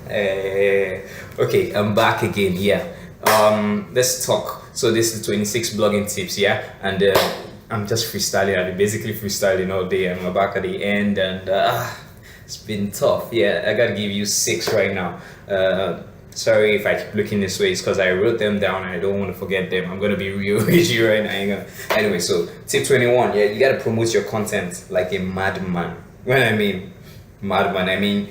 Okay, I'm back again. Yeah. Let's talk. So this is 26 blogging tips. Yeah, and I'm just freestyling. I've been basically freestyling all day. I'm back at the end, and it's been tough. Yeah, I gotta give you six right now. Sorry if I keep looking this way. It's because I wrote them down and I don't want to forget them. I'm gonna be real with you right now. I ain't gonna. Anyway, so tip 21. Yeah, you gotta promote your content like a madman. When I mean madman, I mean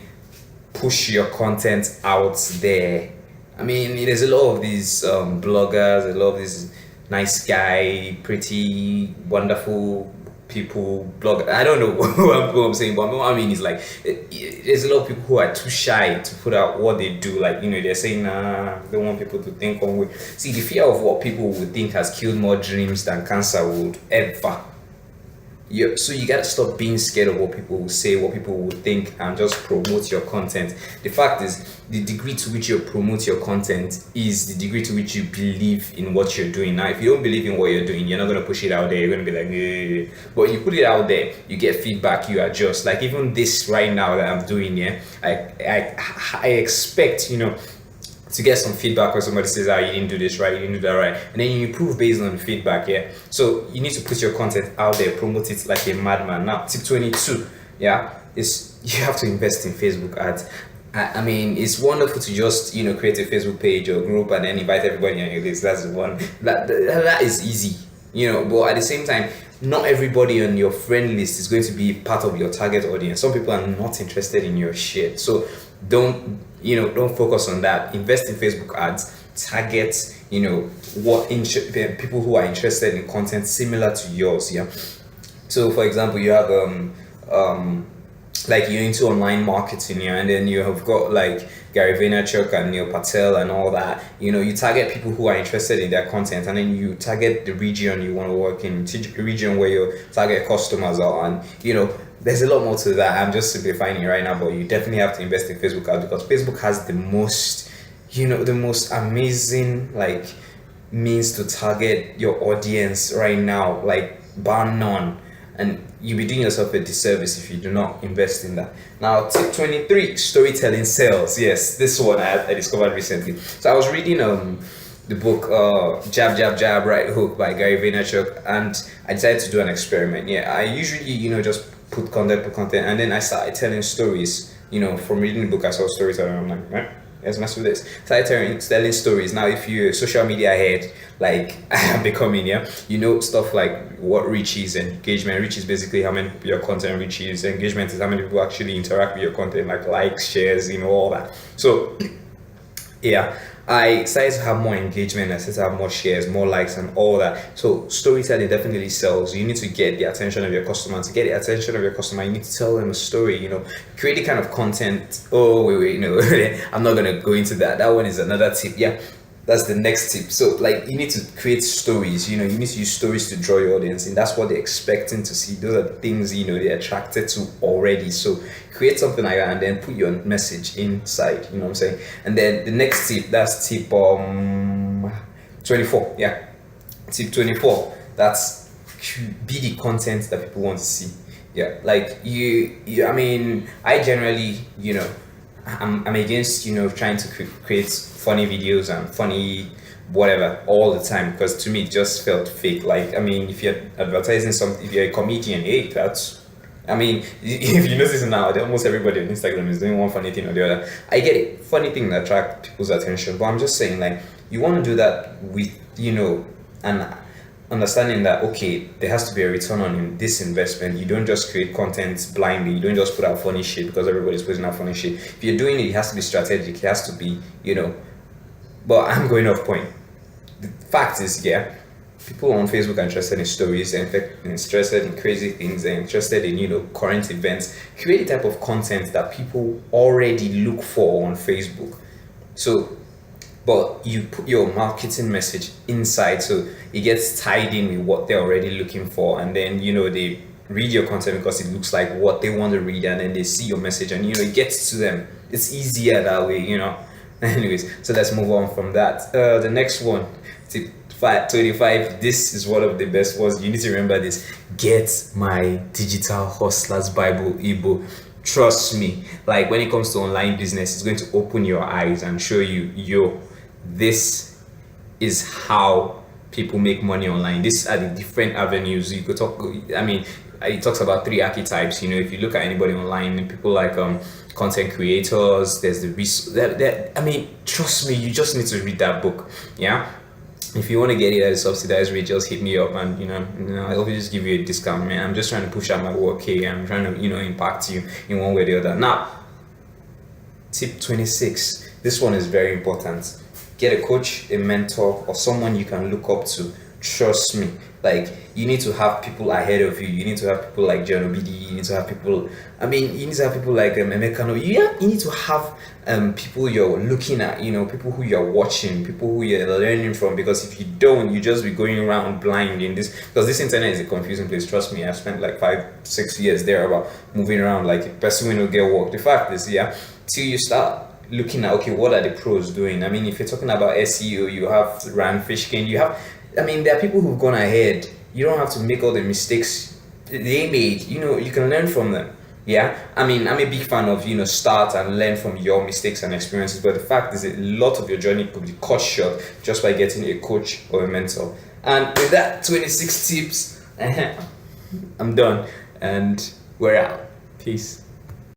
push your content out there. I mean, there's a lot of these bloggers, a lot of these nice guy, pretty wonderful people blog. I don't know what I'm saying, but what I mean is like there's a lot of people who are too shy to put out what they do. Like they're saying, nah, they want people to think on way. See, the fear of what people would think has killed more dreams than cancer would ever. So you gotta stop being scared of what people will say, what people will think, and just promote your content. The fact is, the degree to which you promote your content is the degree to which you believe in what you're doing. Now, if you don't believe in what you're doing, you're not gonna push it out there. You're gonna be like, eh. But you put it out there, you get feedback, you adjust. Like even this right now that I'm doing, yeah, I expect to get some feedback where somebody says, you didn't do this right, you didn't do that right. And then you improve based on the feedback, yeah. So you need to put your content out there, promote it like a madman. Now, tip 22, yeah, is you have to invest in Facebook ads. I mean, it's wonderful to just create a Facebook page or group and then invite everybody on your list. That's the one. That is easy, But at the same time, not everybody on your friend list is going to be part of your target audience. Some people are not interested in your shit, so don't focus on that. Invest in Facebook ads. Target people who are interested in content similar to yours. Yeah. So for example, you have like you're into online marketing, yeah, and then you have got like Gary Vaynerchuk and Neil Patel and all that. You target people who are interested in their content, and then you target the region you want to work in, the region where your target customers are, and there's a lot more to that. I'm just simplifying it right now, but you definitely have to invest in Facebook ads because Facebook has the most, the most amazing like means to target your audience right now, like bar none. And you'll be doing yourself a disservice if you do not invest in that. Now, tip 23, storytelling sells. Yes, this one I discovered recently. So I was reading the book Jab Jab Jab Right Hook by Gary Vaynerchuk, and I decided to do an experiment. Yeah, I usually just put content, and then I started telling stories. From reading the book, I saw storytelling. I'm like, right, let's mess with this. Started telling stories. Now, if you're a social media head, like I am becoming, yeah, stuff like what reach is and engagement. Reach is basically how many people your content reaches. Engagement is how many people actually interact with your content, like likes, shares, all that. So, yeah. I started to have more engagement, I started to have more shares, more likes, and all that. So storytelling definitely sells. You need to get the attention of your customer. To get the attention of your customer, you need to tell them a story. Create the kind of content. Oh wait, no, I'm not gonna go into that. That one is another tip. Yeah, that's the next tip. So like you need to create stories. You need to use stories to draw your audience, and that's what they're expecting to see. Those are the things they're attracted to already. So create something like that and then put your message inside. You know what I'm saying? And then the next tip, that's tip 24. Yeah, tip 24. That's be the content that people want to see. Yeah, like you I mean, I generally I'm against trying to create funny videos and funny whatever all the time, because to me it just felt fake. Like I mean, if you're advertising something, if you're a comedian, hey, that's I mean, if you notice now, almost everybody on Instagram is doing one funny thing or the other. I get it, funny thing that attract people's attention, but I'm just saying, like, you want to do that with and understanding that okay, there has to be a return on this investment. You don't just create content blindly. You don't just put out funny shit because everybody's putting out funny shit. If you're doing it, it has to be strategic. It has to be But I'm going off point. The fact is, yeah, people on Facebook are interested in stories, and interested in crazy things, and interested in current events. Create the type of content that people already look for on Facebook. So, but you put your marketing message inside, so it gets tied in with what they're already looking for, and then they read your content because it looks like what they want to read, and then they see your message, and it gets to them. It's easier that way. Anyways, so let's move on from that. The next one, tip 25. This is one of the best ones. You need to remember this. Get my Digital Hustlers Bible ebook. Trust me. Like when it comes to online business, it's going to open your eyes and show you, yo, this is how people make money online. These are the different avenues you could talk. I mean, it talks about three archetypes. You know, if you look at anybody online, people like content creators. There's the that I mean, trust me, you just need to read that book. Yeah. If you want to get it at a subsidized rate, just hit me up, and I'll just give you a discount, man. I'm just trying to push out my work here. I'm trying to impact you in one way or the other. Now, tip 26. This one is very important. Get a coach, a mentor, or someone you can look up to. Trust me. Like, you need to have people ahead of you. You need to have people like John Obidi. You need to have people. I mean, you need to have people like Emeka. You need to have people you're looking at. People who you're watching, people who you're learning from. Because if you don't, you just be going around blind in this. Because this internet is a confusing place. Trust me. I've spent like 5-6 years there about moving around like a person will not get work. The fact is, till you start looking at, okay, what are the pros doing? I mean, if you're talking about SEO, you have Rand Fishkin, there are people who've gone ahead. You don't have to make all the mistakes they made. You can learn from them. Yeah. I mean, I'm a big fan of, start and learn from your mistakes and experiences. But the fact is, a lot of your journey could be cut short just by getting a coach or a mentor. And with that 26 tips, I'm done. And we're out. Peace.